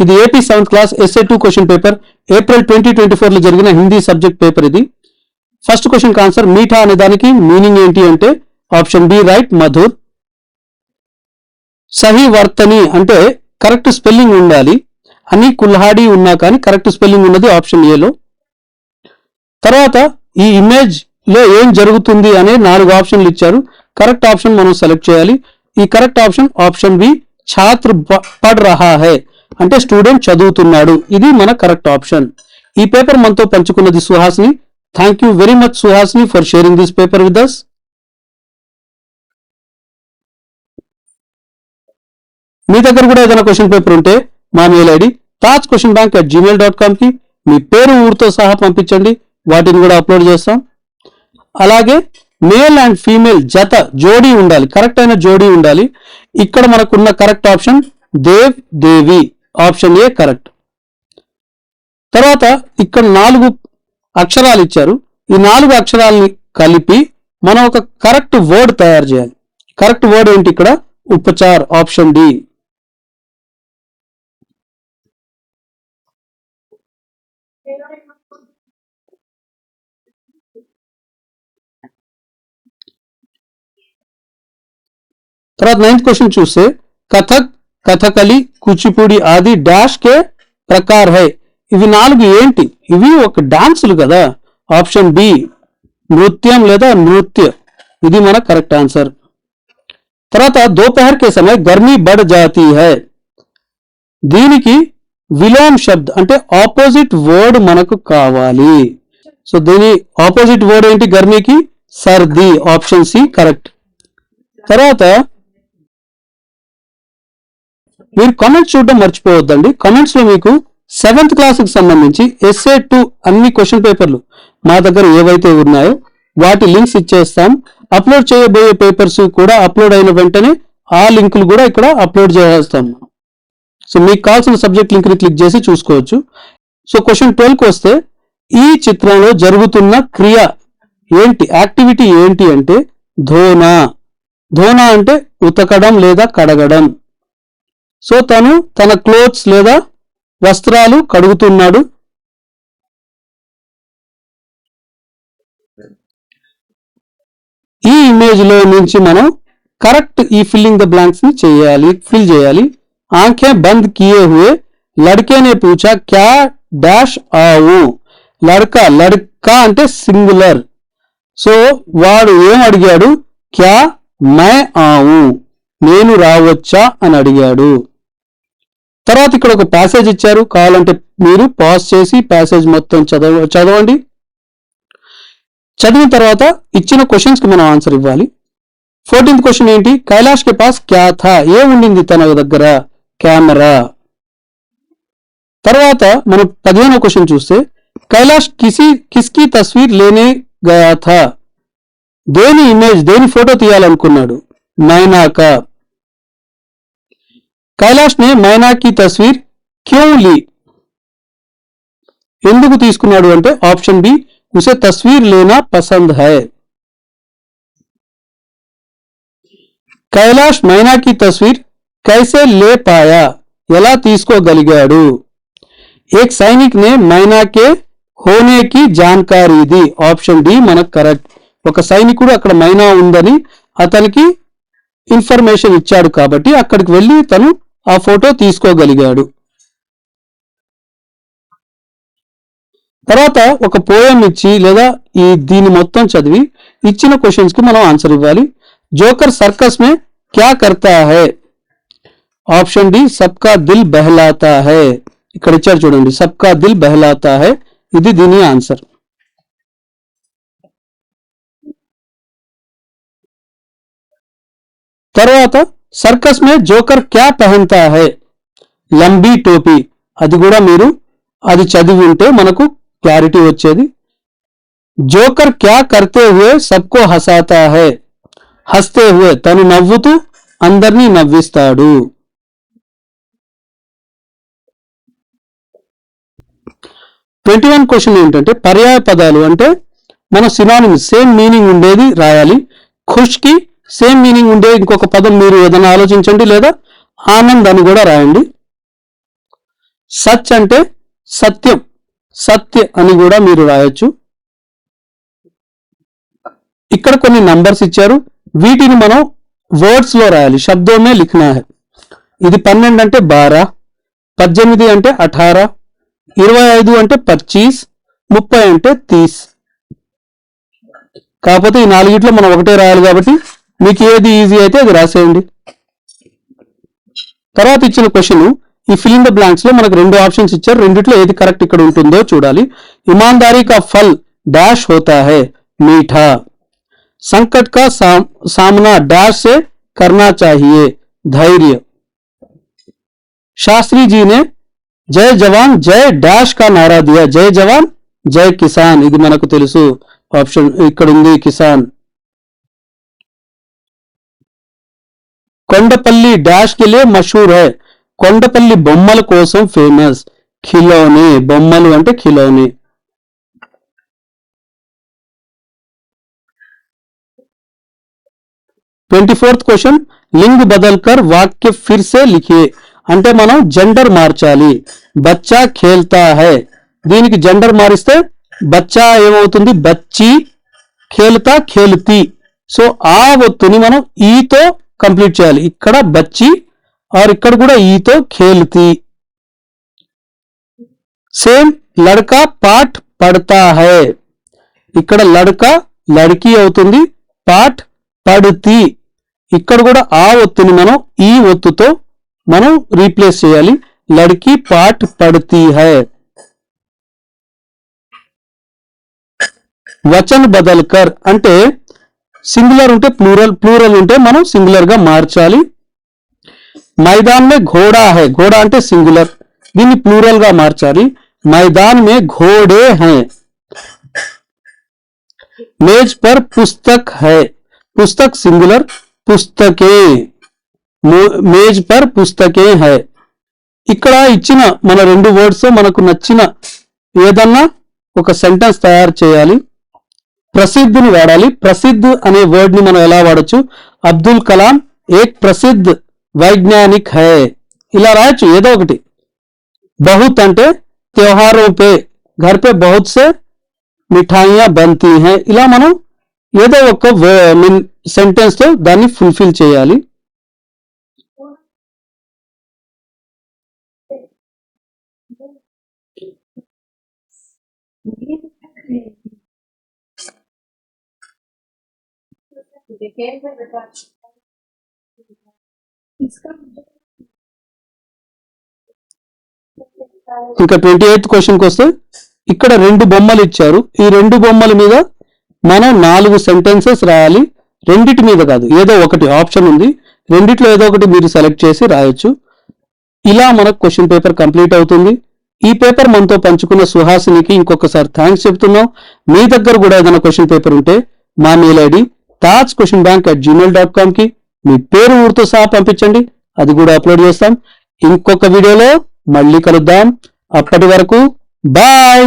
ఇది AP 7th class SA2 question paper April 2024 లో జరిగిన హిందీ సబ్జెక్ట్ పేపర్ ఇది. ఫస్ట్ క్వశ్చన్ ఆన్సర్ మీఠా అనే దానికి మీనింగ్ ఏంటి అంటే ఆప్షన్ బి రైట్ మధుర్. సహీ వర్తని అంటే కరెక్ట్ స్పెల్లింగ్ ఉండాలి, అని కుల్హాడి ఉన్నా కానీ కరెక్ట్ స్పెల్లింగ్ ఉన్నది ఆప్షన్ ఏలో. తర్వాత ఈ ఇమేజ్ లో ఏం జరుగుతుంది అనే 4 ఆప్షన్లు ఇచ్చారు. కరెక్ట్ ఆప్షన్ మనం సెలెక్ట్ చేయాలి. ఈ కరెక్ట్ ఆప్షన్ ఆప్షన్ బి ఛాత్ర పఢ్ రహా హై అంటే స్టూడెంట్ చదువుతున్నాడు, ఇది మన కరెక్ట్ ఆప్షన్. ఈ పేపర్ మనతో పంచుకున్నది Suhasini. Thank you very much Suhasini for sharing this paper with us. మీ దగ్గర కూడా ఏదైనా క్వశ్చన్ పేపర్ ఉంటే మా మెయిల్ ఐడి tajquestionbank@gmail.com కి మీ పేరు ఊరితో సహా పంపించండి, వాటిని కూడా అప్లోడ్ చేస్తాం. అలాగే మేల్ అండ్ ఫీమేల్ జత జోడీ ఉండాలి, కరెక్ట్ అయిన జోడీ ఉండాలి. ఇక్కడ మనకున్న correct option Dev Devi, option A correct. తర్వాత ఇక్కడ 4 అక్షరాలు ఇచ్చారు. ఈ 4 అక్షరాలని కలిపి మనం ఒక కరెక్ట్ వర్డ్ తయారు చేయాలి. కరెక్ట్ వర్డ్ ఏంటి ఇక్కడ ఉపచార్, ఆప్షన్ డి. తర్వాత 9th క్వశ్చన్ చూస్తే కథక్, కథకలి, కూచిపూడి ఆది డాష్ కే ప్రకార్ హై. ఇవి 4 ఏంటి? ఇవి ఒక డాన్సులు కదా, ఆప్షన్ బి నృత్యం లేదా నృత్య, ఇది మన కరెక్ట్ ఆన్సర్. తర్వాత దోపహర్ కే సమయ గర్మీ బడ్ జాతీ హై, దీనికి విలోమ్ శబ్ద్ అంటే ఆపోజిట్ వర్డ్ మనకు కావాలి. సో దీని ఆపోజిట్ వర్డ్ ఏంటి గర్మీకి? సర్ది, ఆప్షన్ సి కరెక్ట్. తర్వాత మీరు కామెంట్స్ చూడడం మర్చిపోవద్దండి. కామెంట్స్ లో మీకు 7th క్లాస్కి సంబంధించి SA2 అన్ని క్వశ్చన్ పేపర్లు మా దగ్గర ఏవైతే ఉన్నాయో వాటి లింక్స్ ఇచ్చేస్తాం. అప్లోడ్ చేయబోయే పేపర్స్ కూడా అప్లోడ్ అయిన వెంటనే ఆ లింకులు కూడా ఇక్కడ అప్లోడ్ చేస్తాం. సో మీకు కావాల్సిన సబ్జెక్ట్ లింక్ ని క్లిక్ చేసి చూసుకోవచ్చు. సో క్వశ్చన్ 12కి వస్తే ఈ చిత్రంలో జరుగుతున్న క్రియ ఏంటి, యాక్టివిటీ ఏంటి అంటే ధోనా. ధోనా అంటే ఉతకడం లేదా కడగడం. సో తను తన క్లోత్స్ లేదా వస్త్రాలు కడుగుతున్నాడు. ఈ ఇమేజ్ లో నుంచి మనం కరెక్ట్ ఈ ఫిల్లింగ్ ద బ్లాంక్స్ ని ఫిల్ చేయాలి. ఆంఖే బంద్ కియే హుए లడ్కే నే పూछा క్యా డాష్ ఆవు. లడ్కా అంటే సింగులర్. సో వాడు ఏం అడిగాడు? క్యా మై ఆవు, నేను రావచ్చా అని అడిగాడు. తర్వాత ఇక్కడ ఒక ప్యాసేజ్ ఇచ్చారు, కావాలంటే మీరు పాజ్ చేసి ప్యాసేజ్ మొత్తం చదవండి. చదివిన తర్వాత ఇచ్చిన క్వశ్చన్స్ కి మనం ఆన్సర్ ఇవ్వాలి. 14th క్వశ్చన్ ఏంటి? కైలాష్ కే పాస్ క్యా థా, ఏముండింది తన దగ్గర? కెమెరా. తర్వాత మనం 15వ క్వశ్చన్ చూస్తే కైలాష్ కిస్కి తస్వీర్ లేనే గయా థా, దేని ఇమేజ్ దేని ఫోటో తీయాలనుకున్నాడు? మైనా కా. కైలాష్ నే మైనా కి తస్వీర్ క్యూ లీ, ఎందుకు తీసుకున్నాడు అంటే ఆప్షన్ బి ఉసే తస్వీర్ లేనా పసంద్ హై. కైలాష్ మైనా కి తస్వీర్ కైసే లే పాయా, ఎలా తీసుకోగలిగాడు? ఏక్ సైనిక్ నే మైనా కే హోనే కి జాన్కారీ ది, ఆప్షన్ డి మనకు కరెక్ట్. ఒక సైనికుడు అక్కడ మైనా ఉందని అతనికి ఇన్ఫర్మేషన్ ఇచ్చాడు కాబట్టి అక్కడికి వెళ్ళి తను ఆ ఫోటో తీసుకోగలిగాడు. తర్వాత ఒక పోయం ఇచ్చి లేదా దీని మొత్తం చదివి ఇచ్చిన క్వశ్చన్స్ కి మనం ఆన్సర్ ఇవ్వాలి. జోకర్ సర్కస్ మే క్యా కర్తా హై? ఆప్షన్ డి సబ్కా దిల్ బహలాతా హై. ఇక్కడ ఇచ్చారు చూడండి, సబ్కా దిల్ బహలాతా హై, ఇది దీని ఆన్సర్. తర్వాత సర్కస్ మే జోకర్ క్యా పహన్తా హై? లంబీ టోపీ, అది కూడా మీరు అది చదివి ఉంటే మనకు క్లారిటీ వచ్చేది. జోకర్ క్యా కర్తే హుए సబ్కో హసాతా హై? హస్తే హుए, తను నవ్వుతూ అందరినీ నవ్విస్తాడు. ట్వంటీ 21 క్వశ్చన్ ఏంటంటే పర్యాయ పదాలు అంటే మన సినానిమ్ సేమ్ మీనింగ్ ఉండేది రాయాలి. ఖుష్ కి సేమ్ మీనింగ్ ఉండే ఇంకొక పదం మీరు ఏదైనా ఆలోచించండి, లేదా ఆనంద్ అని కూడా రాయండి. సచ్ అంటే సత్యం, సత్య అని కూడా మీరు రాయొచ్చు. ఇక్కడ కొన్ని నంబర్స్ ఇచ్చారు, వీటిని మనం వర్డ్స్ లో రాయాలి, శబ్దోమే లిఖనా హై. ఇది 12 అంటే 12, 18 అంటే 18, 25 అంటే 25, 30 అంటే 30. కాకపోతే ఈ నాలుగిట్లో మనం ఒకటే రాయాలి కాబట్టి మీకు ఏది ఈజీ అయితే అది రాసేయండి. తర్వాత ఇచ్చిన క్వశ్చన్, ఈ ఫిల్ ఇన్ ద బ్లాంక్స్ లో మనకు 2 ఆప్షన్స్ ఇచ్చారు, రెండిట్లో ఏది కరెక్ట్ ఇక్కడ ఉంటుందో చూడాలి. ఇమాందారీ కా ఫల్ డాష్ హోతా హై, మీఠా. संकट का सामना डैश से करना चाहिए, धैर्य. शास्त्री जी ने जय जवान जय डैश का नारा दिया, जय जवान जय किसान. ఇది మనకు తెలుసు, ఆప్షన్ ఇక్కడ ఉంది కిసాన్. కొండపల్లి డాష్ के लिए मशहूर है, కొండపల్లి బొమ్మల కోసం ఫేమస్, ఖిలౌనే. బొమ్మలు అంటే ఖిలౌనే. 24th క్వశ్చన్, లింగ్ బదల్కర్ వాక్య ఫిర్ సే లిఖియే. అంటే మనం జెండర్ మార్చాలి. బచ్చా ఖేల్తా హై, దీనికి జెండర్ మారిస్తే బచ్చా ఏమవుతుంది, బచ్చి, ఖేల్తా ఖేల్తీ. సో ఆ ఒత్తుని మనం ఈతో కంప్లీట్ చేయాలి. ఇక్కడ బచ్చి और ఇక్కడ కూడా ఈతో ఖేల్తీ. సేమ్ లడ్కా పాఠ్ పడతా హై, ఇక్కడ లడ్కా లడ్కీ అవుతుంది, పాఠ్ పడుతీ. ఇక్కడ కూడా ఆ ఒత్తుని మనం ఈ ఒత్తుతో మనం రీప్లేస్ చేయాలి, లడ్కీ పాఠ్ పడుతీ హై. వచన్ బదల్కర్ అంటే సింగులర్ ఉంటే ప్లూరల్, ప్లూరల్ ఉంటే మనం సింగులర్ గా మార్చాలి. మైదాన్ మే ఘోడా హై, ఘోడా అంటే సింగులర్, దీన్ని ప్లూరల్ గా మార్చాలి. మైదాన్ మే ఘోడే హై. మేజ్ పర్ పుస్తక్ హై, పుస్తక్ సింగులర్, పుస్తకే. మేజ్ పర్ పుస్తకే హై. ఇక్కడ ఇచ్చిన మన 2 వర్డ్స్ మనకు నచ్చిన ఏదన్నా ఒక సెంటెన్స్ తయారు చేయాలి. ప్రసిద్ధిని వాడాలి. ప్రసిద్ధ్ అనే వర్డ్ ని మనం ఎలా వాడచ్చు, అబ్దుల్ కలాం ఏక్ ప్రసిద్ధ్ వైజ్ఞానిక్ హై, ఇలా రాయొచ్చు ఏదో ఒకటి. బహుత్ అంటే త్యోహారోं पे घर पे बहुत से మిఠాయియా బంతీ హై, ఇలా మనం ఏదో ఒక సెంటెన్స్ తో దాన్ని ఫుల్ఫిల్ చేయాలి. ఇంకా 28th క్వశ్చన్ కి వస్తే, ఇక్కడ 2 బొమ్మలు ఇచ్చారు, ఈ 2 బొమ్మల మీద మనం 4 సెంటెన్సెస్ రాయాలి. రెండిటి మీద కాదు, ఏదో ఒకటి ఆప్షన్ ఉంది, రెండిట్లో ఏదో ఒకటి మీరు సెలెక్ట్ చేసి రాయొచ్చు. ఇలా మనకు క్వశ్చన్ పేపర్ కంప్లీట్ అవుతుంది. ఈ పేపర్ మనతో పంచుకున్న సుహాసినికి ఇంకొకసారి థ్యాంక్స్ చెప్తున్నాం. మీ దగ్గర కూడా ఏదైనా క్వశ్చన్ పేపర్ ఉంటే మా మెయిల్ ఐడి tajquestionbank@gmail.com కి మీ పేరు ఊరితో సహా పంపించండి, అది కూడా అప్లోడ్ చేస్తాం. ఇంకొక వీడియోలో మళ్ళీ కలుద్దాం. అప్పటి వరకు బాయ్.